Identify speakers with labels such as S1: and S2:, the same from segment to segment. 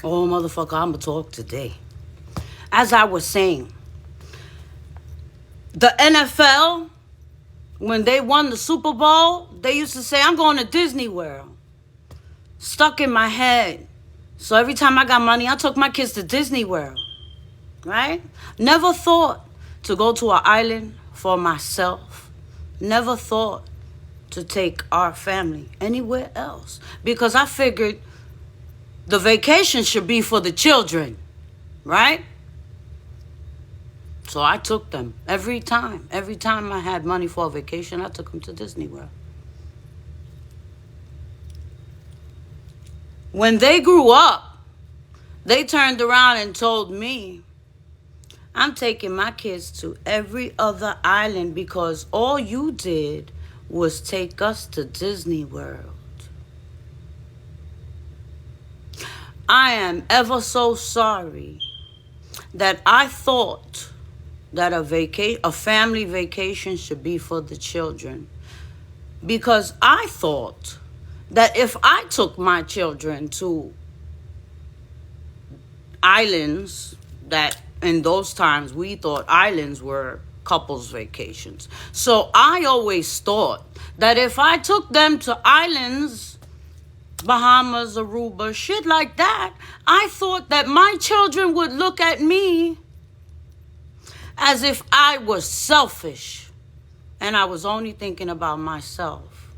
S1: Oh, motherfucker, I'ma talk today. As I was saying, the NFL, when they won the Super Bowl, they used to say, I'm going to Disney World. Stuck in my head. So every time I got money, I took my kids to Disney World. Right? Never thought to go to an island for myself. Never thought to take our family anywhere else. Because I figured the vacation should be for the children. Right? So I took them every time. Every time I had money for a vacation, I took them to Disney World. When they grew up, they turned around and told me, I'm taking my kids to every other island because all you did was take us to Disney World. I am ever so sorry that I thought that a family vacation should be for the children. Because I thought that if I took my children to islands, that in those times we thought islands were couples vacations. So I always thought that if I took them to islands, Bahamas, Aruba, shit like that, I thought that my children would look at me as if I was selfish and I was only thinking about myself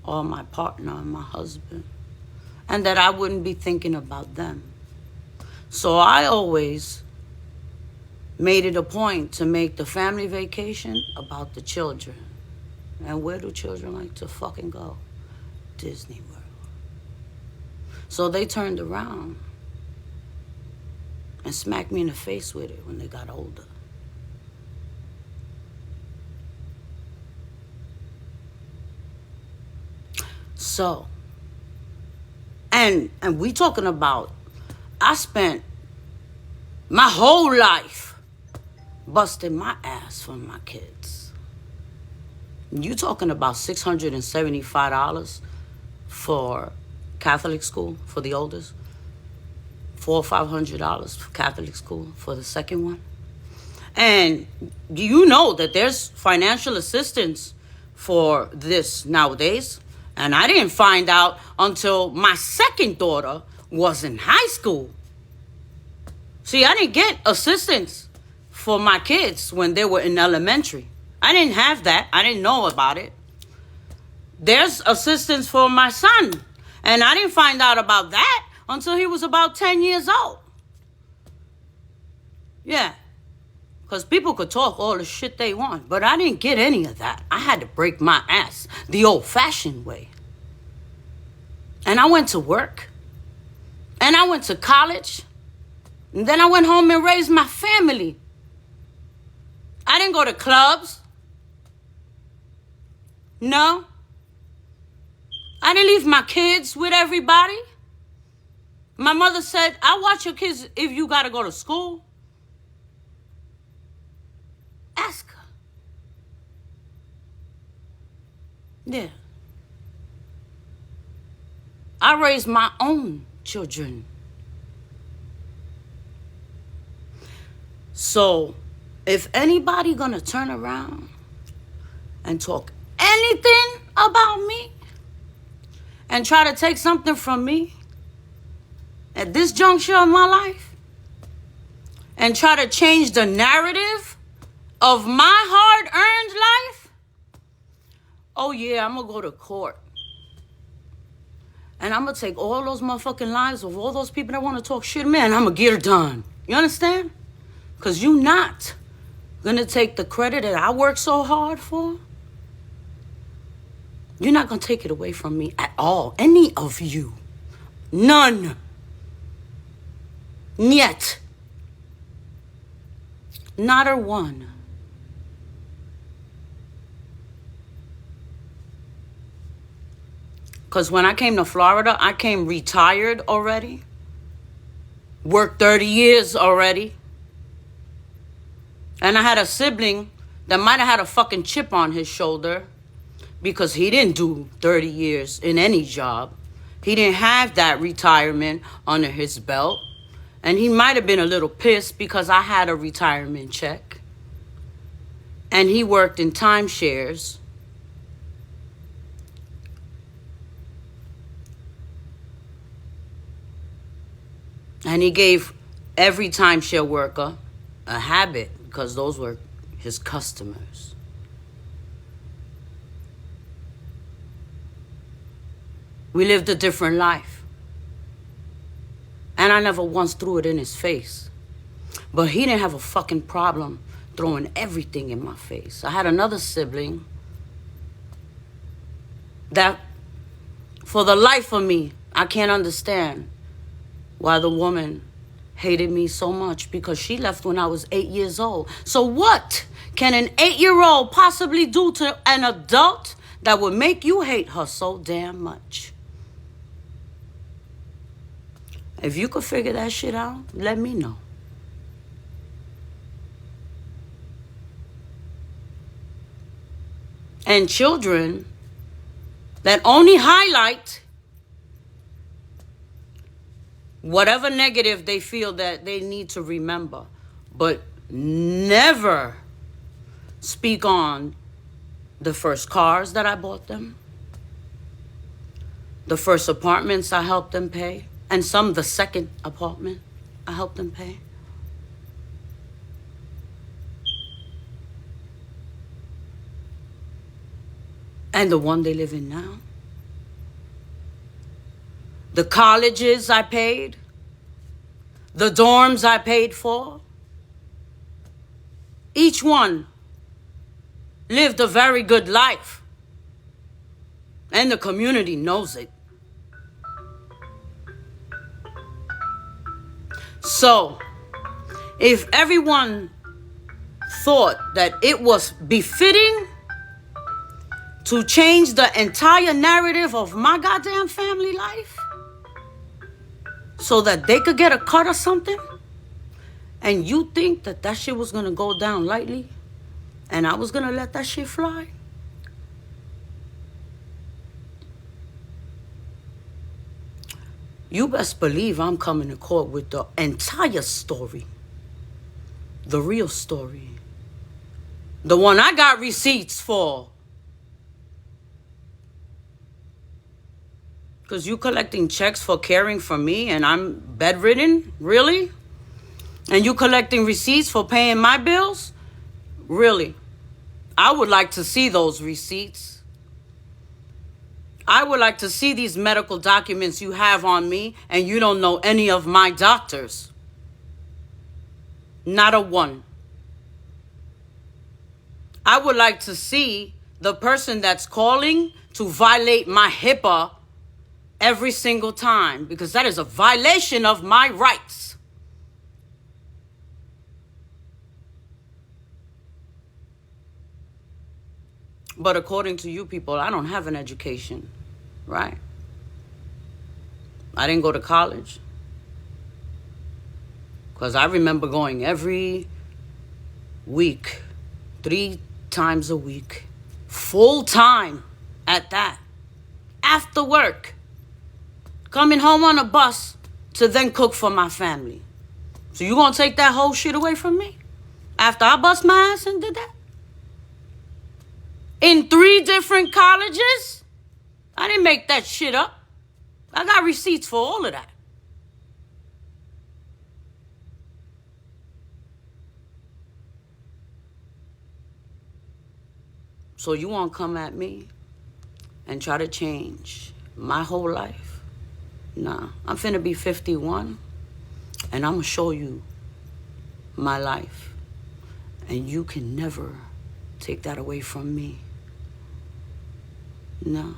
S1: or my partner or my husband, and that I wouldn't be thinking about them. So I always made it a point to make the family vacation about the children. And where do children like to fucking go? Disney World. So they turned around and smacked me in the face with it when they got older. So, and we talking about, I spent my whole life busting my ass for my kids. You talking about $675 for Catholic school for the oldest, $400 or $500 for Catholic school for the second one. And you know that there's financial assistance for this nowadays. And I didn't find out until my second daughter was in high school. See, I didn't get assistance for my kids when they were in elementary. I didn't have that. I didn't know about it. There's assistance for my son. And I didn't find out about that until he was about 10 years old. Yeah. Because people could talk all the shit they want, but I didn't get any of that. I had to break my ass the old-fashioned way. And I went to work. And I went to college. And then I went home and raised my family. I didn't go to clubs. No. I didn't leave my kids with everybody. My mother said, I'll watch your kids if you got to go to school. Ask her. Yeah. I raised my own children. So, if anybody gonna turn around and talk anything about me and try to take something from me at this juncture of my life and try to change the narrative of my hard-earned life, oh yeah, I'm gonna go to court. And I'm gonna take all those motherfucking lives of all those people that want to talk shit to me and I'm gonna get it done. You understand? Because you not gonna take the credit that I worked so hard for. You're not gonna take it away from me at all. Any of you. None. Niet. Not a one. Because when I came to Florida, I came retired already. Worked 30 years already. And I had a sibling that might have had a fucking chip on his shoulder because he didn't do 30 years in any job. He didn't have that retirement under his belt. And he might have been a little pissed because I had a retirement check. And he worked in timeshares. And he gave every timeshare worker a habit because those were his customers. We lived a different life. And I never once threw it in his face. But he didn't have a fucking problem throwing everything in my face. I had another sibling that, for the life of me, I can't understand why the woman hated me so much, because she left when I was 8 years old. So what can an 8-year-old possibly do to an adult that would make you hate her so damn much? If you could figure that shit out, let me know. And children that only highlight whatever negative they feel that they need to remember, but never speak on the first cars that I bought them, the first apartments I helped them pay, and some the second apartment I helped them pay. And the one they live in now. The colleges I paid. The dorms I paid for. Each one lived a very good life. And the community knows it. So, if everyone thought that it was befitting to change the entire narrative of my goddamn family life so that they could get a cut or something, and you think that that shit was going to go down lightly and I was going to let that shit fly? You best believe I'm coming to court with the entire story. The real story. The one I got receipts for. Because you collecting checks for caring for me and I'm bedridden? Really? And you collecting receipts for paying my bills? Really? I would like to see those receipts. I would like to see these medical documents you have on me, and you don't know any of my doctors. Not a one. I would like to see the person that's calling to violate my HIPAA every single time, because that is a violation of my rights. But according to you people, I don't have an education, right? I didn't go to college. Because I remember going every week, 3 times a week, full time at that, after work, coming home on a bus to then cook for my family. So you gonna take that whole shit away from me? After I bust my ass and did that? In 3 different colleges? I didn't make that shit up. I got receipts for all of that. So you want to come at me and try to change my whole life? Nah, I'm finna be 51 and I'm gonna show you my life. And you can never take that away from me. No.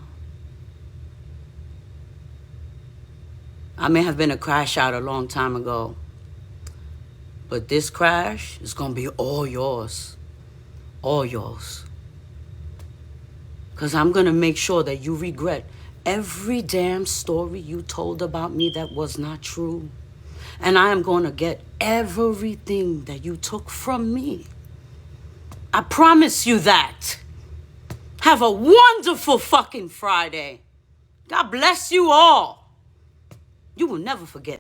S1: I may have been a crash out a long time ago, but this crash is gonna be all yours. All yours. Because I'm gonna make sure that you regret every damn story you told about me that was not true. And I am gonna get everything that you took from me. I promise you that. Have a wonderful fucking Friday. God bless you all. You will never forget.